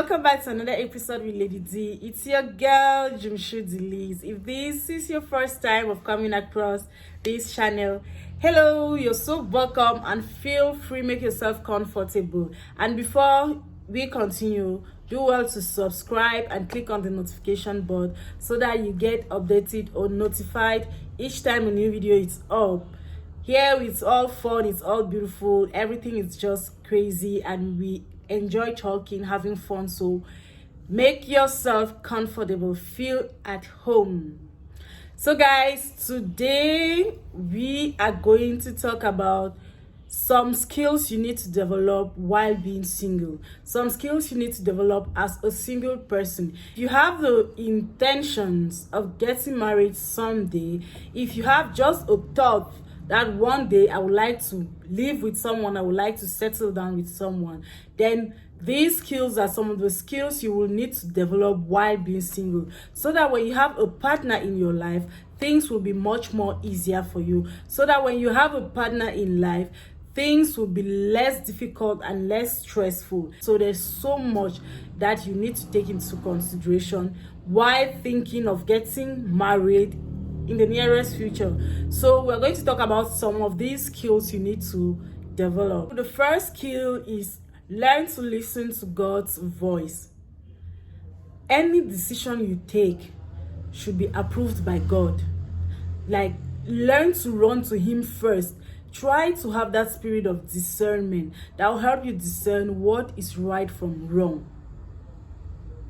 Welcome back to another episode with Lady D. It's your girl Jimshu Deliz. If this is your first time of coming across this channel, hello, you're so welcome and feel free, make yourself comfortable. And before we continue, do well to subscribe and click on the notification bell so that you get updated or notified each time a new video is up. Here it's all fun, it's all beautiful, everything is just crazy, and we enjoy talking, having fun. So make yourself comfortable, feel at home. So guys, today we are going to talk about some skills you need to develop while being single, some skills you need to develop as a single person. If you have the intentions of getting married someday, if you have just a thought that one day I would like to live with someone, I would like to settle down with someone, then these skills are some of the skills you will need to develop while being single, so that when you have a partner in your life, things will be much more easier for you, so that when you have a partner in life, things will be less difficult and less stressful. So there's so much that you need to take into consideration while thinking of getting married in the nearest future. So we're going to talk about some of these skills you need to develop. The first skill is learn to listen to God's voice. Any decision you take should be approved by God. Like, learn to run to Him first. Try to have that spirit of discernment that will help you discern what is right from wrong.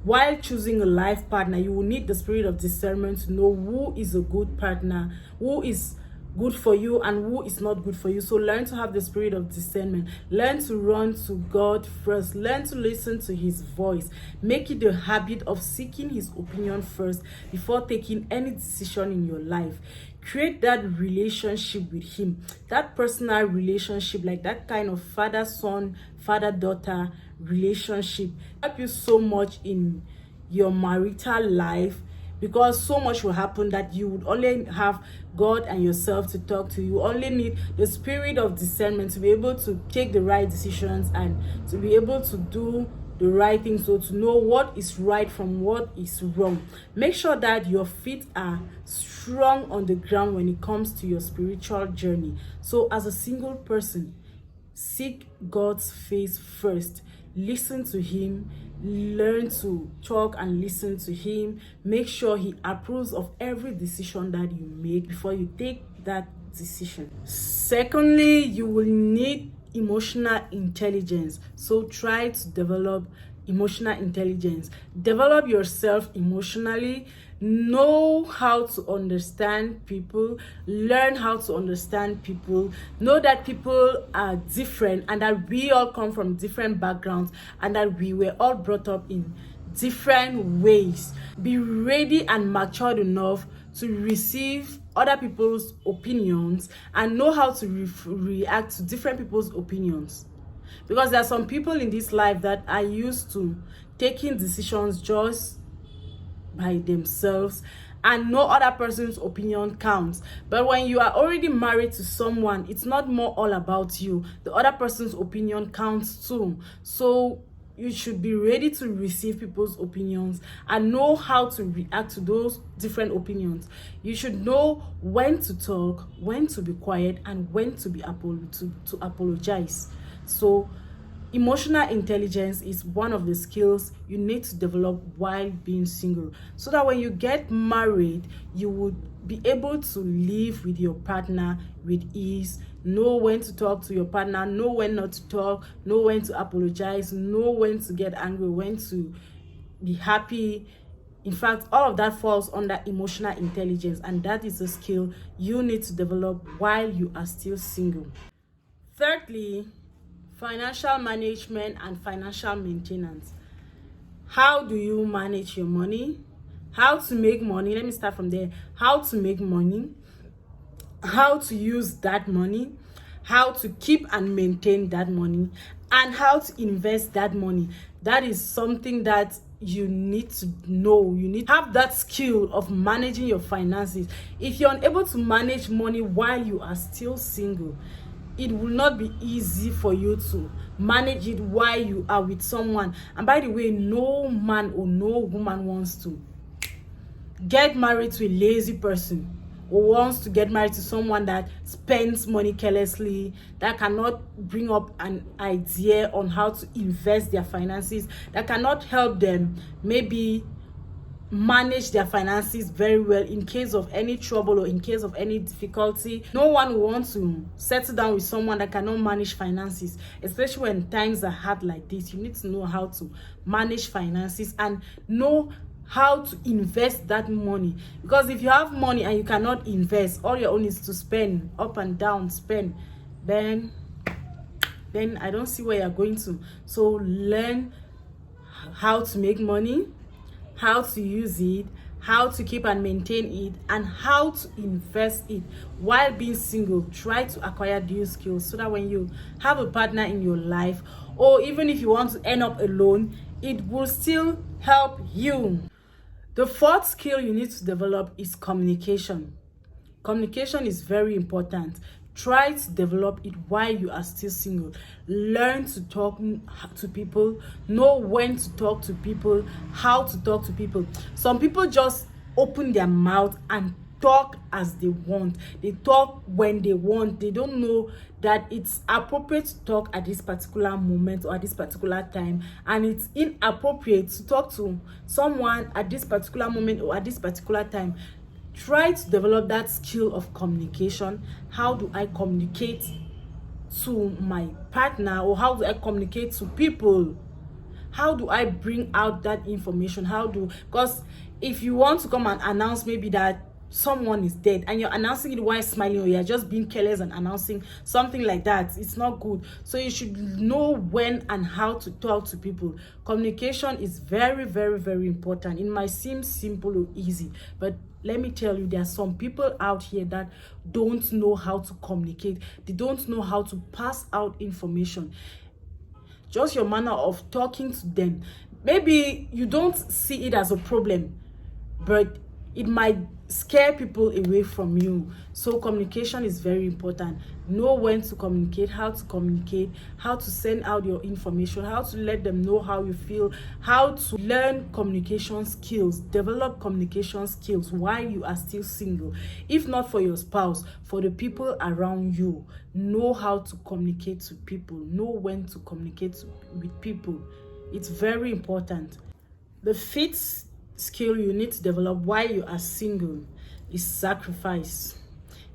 While choosing a life partner, you will need the spirit of discernment to know who is a good partner, who is good for you and who is not good for you. So learn to have the spirit of discernment. Learn to run to God first. Learn to listen to His voice. Make it a habit of seeking His opinion first before taking any decision in your life. Create that relationship with Him, that personal relationship, like that kind of father-son, father-daughter relationship. Help you so much in your marital life, because so much will happen that you would only have God and yourself to talk to. You only need the spirit of discernment to be able to take the right decisions and to be able to do the right thing, so to know what is right from what is wrong. Make sure that your feet are strong on the ground when it comes to your spiritual journey. So as a single person, seek God's face first. Listen to Him. Learn to talk and listen to Him. Make sure He approves of every decision that you make before you take that decision. Secondly, you will need emotional intelligence. So try to develop emotional intelligence. Develop yourself emotionally. Know how to understand people. Learn how to understand people. Know that people are different and that we all come from different backgrounds and that we were all brought up in different ways. Be ready and matured enough to receive other people's opinions and know how to react to different people's opinions. Because there are some people in this life that are used to taking decisions just by themselves and no other person's opinion counts. But when you are already married to someone, it's not more all about you. The other person's opinion counts too. So you should be ready to receive people's opinions and know how to react to those different opinions. You should know when to talk, when to be quiet, and when to be to apologize. So emotional intelligence is one of the skills you need to develop while being single, so that when you get married, you would be able to live with your partner with ease. Know when to talk to your partner, know when not to talk, know when to apologize, know when to get angry, when to be happy. In fact, all of that falls under emotional intelligence, and that is a skill you need to develop while you are still single. Thirdly, financial management and financial maintenance. How do you manage your money? How to make money? Let me start from there. How to make money, how to use that money, how to keep and maintain that money, and how to invest that money. That is something that you need to know. You need to have that skill of managing your finances. If you're unable to manage money while you are still single, it will not be easy for you to manage it while you are with someone. And by the way, no man or no woman wants to get married to a lazy person, or wants to get married to someone that spends money carelessly, that cannot bring up an idea on how to invest their finances, that cannot help them maybe manage their finances very well in case of any trouble or in case of any difficulty. No one will want to settle down with someone that cannot manage finances, especially when times are hard like this. You need to know how to manage finances and know how to invest that money, because if you have money and you cannot invest, all your own is to spend, up and down spend, then I don't see where you're going to. So learn how to make money, how to use it, how to keep and maintain it, and how to invest it while being single. Try to acquire these skills so that when you have a partner in your life, or even if you want to end up alone, it will still help you. The fourth skill you need to develop is communication. Communication is very important. Try to develop it while you are still single. Learn to talk to people, know when to talk to people, how to talk to people. Some people just open their mouth and talk as they want. They talk when they want. They don't know that it's appropriate to talk at this particular moment or at this particular time, and it's inappropriate to talk to someone at this particular moment or at this particular time. Try to develop that skill of communication. How do I communicate to my partner, or how do I communicate to people? How do I bring out that information? Because if you want to come and announce maybe that someone is dead and you're announcing it while smiling, or you're just being careless and announcing something like that, it's not good. So you should know when and how to talk to people. Communication is very, very, very important. It might seem simple or easy, but let me tell you, there are some people out here that don't know how to communicate. They don't know how to pass out information. Just your manner of talking to them, maybe you don't see it as a problem, but it might scare people away from you. So communication is very important. Know when to communicate, how to send out your information, how to let them know how you feel, how to learn communication skills, develop communication skills while you are still single. If not for your spouse, for the people around you, know how to communicate to people, know when to communicate with people. It's very important. The fifth skill you need to develop while you are single is sacrifice.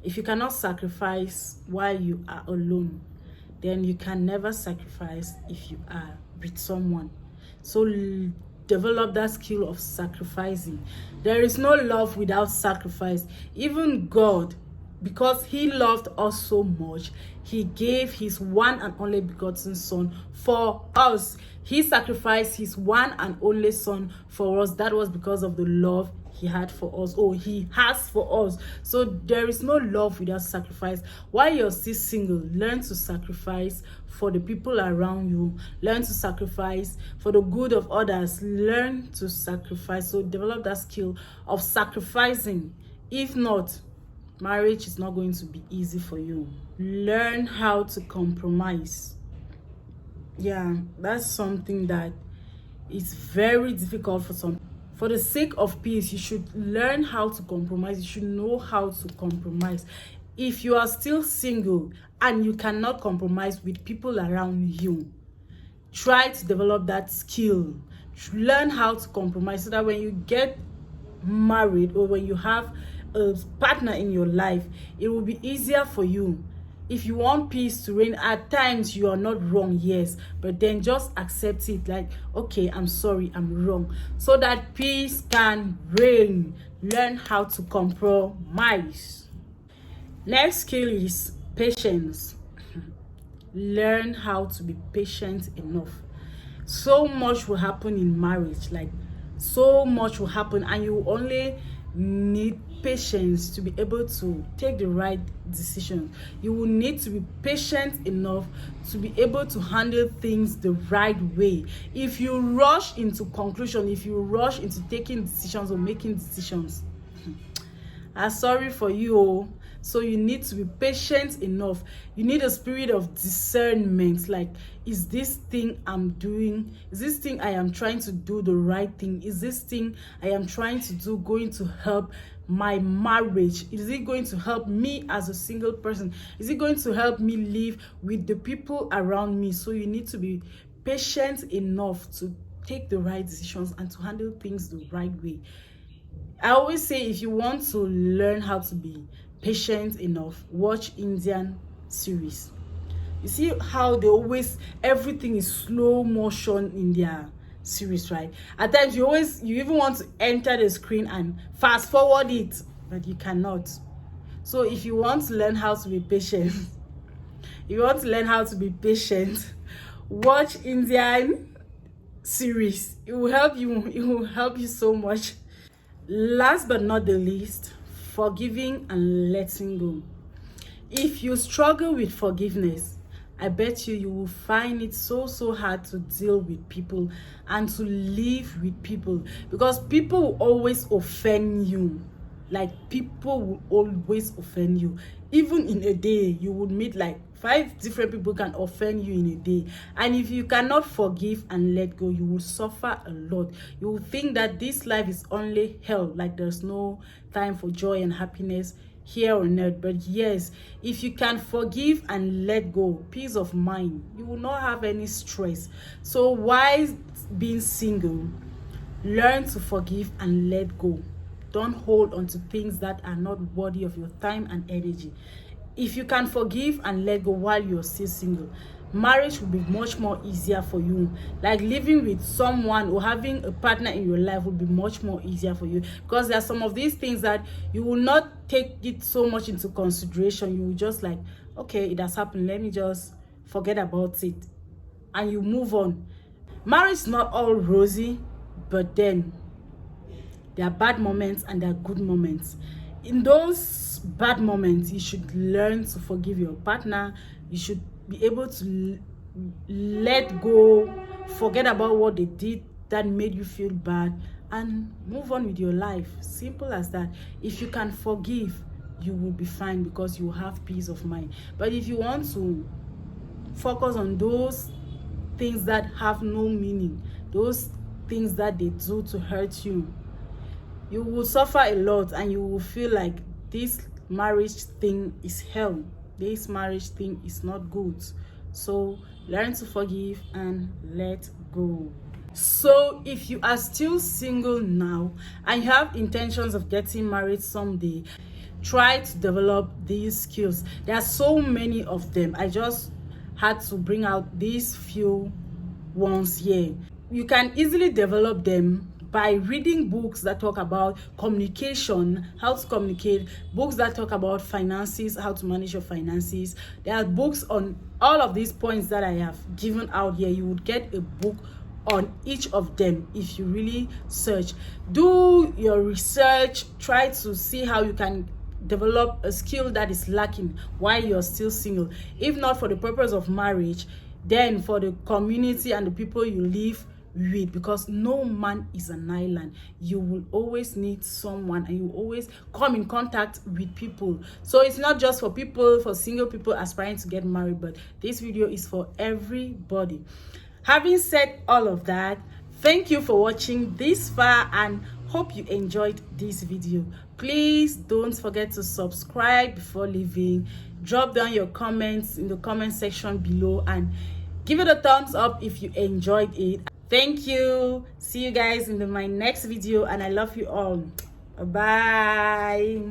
If you cannot sacrifice while you are alone, then you can never sacrifice if you are with someone. So develop that skill of sacrificing. There is no love without sacrifice. Even God, because he loved us so much, he gave his one and only begotten son for us. He sacrificed his one and only son for us. That was because of the love he had for us, or he has for us. So there is no love without sacrifice. While you're still single, learn to sacrifice for the people around you. Learn to sacrifice for the good of others. Learn to sacrifice. So develop that skill of sacrificing. If not, marriage is not going to be easy for you. Learn how to compromise. Yeah, that's something that is very difficult for some. For the sake of peace, you should learn how to compromise. You should know how to compromise. If you are still single and you cannot compromise with people around you, try to develop that skill. Learn how to compromise so that when you get married, or when you have a partner in your life, it will be easier for you. If you want peace to reign, at times you are not wrong, yes, but then just accept it, like, okay, I'm sorry, I'm wrong, so that peace can reign. Learn how to compromise. Next skill is patience. Learn how to be patient enough. So much will happen in marriage, like so much will happen, and you only need patience to be able to take the right decision. You will need to be patient enough to be able to handle things the right way. If you rush into conclusion, if you rush into taking decisions or making decisions, I'm sorry for you, So you need to be patient enough. You need a spirit of discernment. Like, is this thing I'm doing, is this thing I am trying to do the right thing? Is this thing I am trying to do going to help my marriage? Is it going to help me as a single person? Is it going to help me live with the people around me? So you need to be patient enough to take the right decisions and to handle things the right way. I always say, if you want to learn how to be patient enough, watch Indian series. You see how they always, everything is slow motion in their series, right? At times you even want to enter the screen and fast forward it, but you cannot. So if you want to learn how to be patient, watch Indian series. It will help you so much. Last but not the least, forgiving and letting go. If you struggle with forgiveness, I bet you will find it so hard to deal with people and to live with people, because people will always offend you. Like, people will always offend you. Even in a day, you would meet like 5 different people can offend you in a day. And if you cannot forgive and let go, you will suffer a lot. You will think that this life is only hell, like there's no time for joy and happiness here on earth. But yes, if you can forgive and let go, peace of mind, you will not have any stress. So while being single, learn to forgive and let go. Don't hold on to things that are not worthy of your time and energy. If you can forgive and let go while you're still single, marriage will be much more easier for you. Like, living with someone or having a partner in your life will be much more easier for you, because there are some of these things that you will not take it so much into consideration. You will just like, okay, it has happened, let me just forget about it, and you move on. Marriage is not all rosy, but then there are bad moments and there are good moments. In those bad moments, you should learn to forgive your partner. You should be able to let go, forget about what they did that made you feel bad, and move on with your life. Simple as that. If you can forgive, you will be fine, because you have peace of mind. But if you want to focus on those things that have no meaning, those things that they do to hurt you, you will suffer a lot, and you will feel like this marriage thing is hell. This marriage thing is not good. So learn to forgive and let go. So if you are still single now and you have intentions of getting married someday, try to develop these skills. There are so many of them. I just had to bring out these few ones here. You can easily develop them by reading books that talk about communication, how to communicate, books that talk about finances, how to manage your finances. There are books on all of these points that I have given out here. You would get a book on each of them if you really search. Do your research, try to see how you can develop a skill that is lacking while you're still single. If not for the purpose of marriage, then for the community and the people you live with, because no man is an island. You will always need someone, and you will always come in contact with people. So it's not just for single people aspiring to get married, but this video is for everybody. Having said all of that, thank you for watching this far and hope you enjoyed this video. Please don't forget to subscribe before leaving. Drop down your comments in the comment section below and give it a thumbs up if you enjoyed it. Thank you. See you guys in my next video, and I love you all. Bye.